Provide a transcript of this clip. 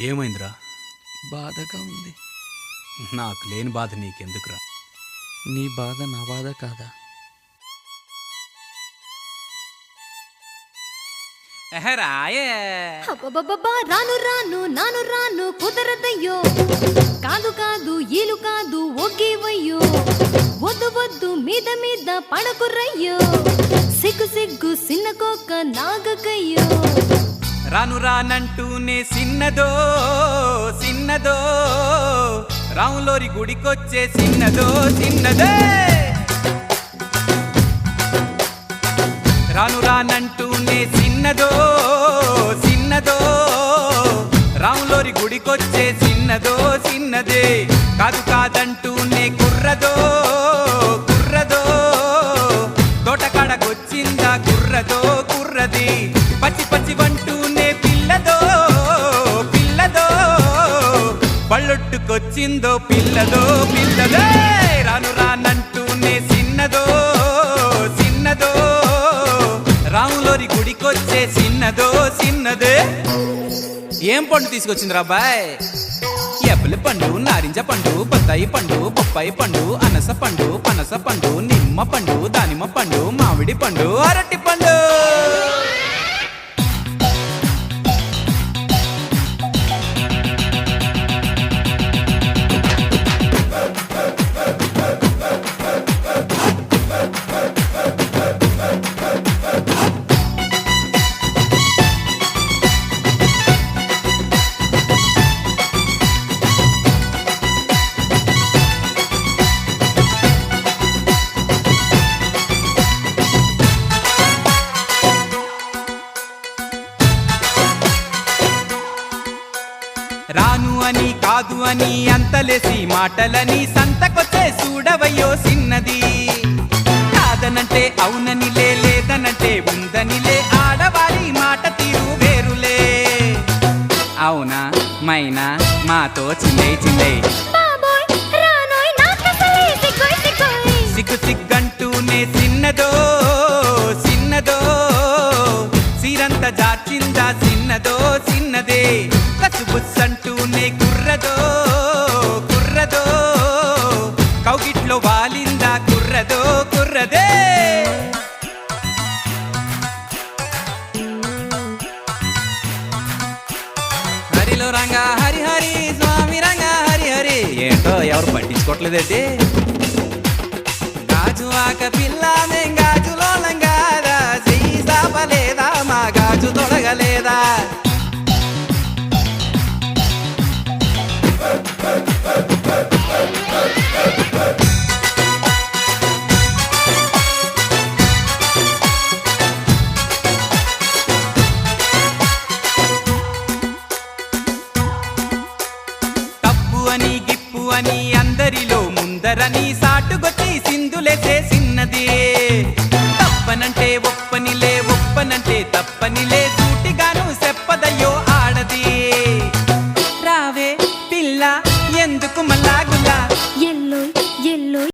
ఏమైందిరా? బాధగా ఉంది. నాకు లేని బాధ నీకెందుకురా? నీ బాధ నా బాధ కాదా? అబ్బబ్బబ్బా, రాను రాను నాను రాను కుదరదయ్యో, కాదు కాదు ఈలు కాదు ఒగ్గేవయ్యో, వద్దు వద్దు మీద మీద పడకురయ్యో, సిగ్గు సిగ్గు సిన్న కోక నాగకయ్యో. రాను రానంటూనే సిన్నదో సిన్నదో, రాములోరి గుడికొచ్చే సిన్నదో సిన్నదే. రాను రానంటూనే సిన్నదో సిన్నదో, రాములోరి గుడికొచ్చే సిన్నదో సిన్నదే. కాదు కాదంటూనే కుర్రదో కుర్రదో, తోటకాడకొచ్చిందా కుర్రదో కుర్రది. పచ్చి పచ్చి వంటూనే పిల్లదో పిల్లదో, పళ్ళొట్టుకొచ్చిందో పిల్లదో పిల్లదే. రాను రానంటూనే సిన్నదో సిన్నదో, రాములోరి గుడికొచ్చే సిన్నదో సిన్నదే. ఏం పండు తీసుకొచ్చిందిరా బాయ్? ఎప్పలి పండు, నారింజ పండు, బత్తాయి పండు, బొప్పాయి పండు, అనస పండు, పనస పండు, నిమ్మ పండు, దానిమ్మ పండు, మామిడి పండు, అరటి పండు. రాను అని కాదు అని అంతలేసి మాటలని సంతకొచ్చే చూడవయ్యో సిన్నది. కాదనంటే అవుననిలే, లేదనంటే ఉందనిలే, ఆడవారి మాట తీరు వేరులే. అవునా మైనా మాతో చిల్లై చిల్లై, సిగ్గు సిగ్గంటూనే సిన్నదో సిన్నదో, సిరంత జాచిందా సిన్నదో సిన్నదే. కసుబుస్సంటూనే కుర్రదో కుర్రదో, కౌగిట్లో వాలిందా కుర్రదో కుర్రదే. హరిలో రంగా హరి హరి, స్వామి రంగా హరి హరి. ఏంటో ఎవరు పట్టించుకోవట్లేదండి. గాజు ఆక పిల్ల మేం గాజులోనంగాదా, చెయ్యి సాపలేదా మా గాజు తొడగలేదా. తప్పు అని గిప్పు అని అందరిలో ముందరని సాటుగొచ్చి సింధులేసే సిన్నది. తప్పనంటే ఒప్పనిలే, ఒప్పనంటే తప్పనిలే.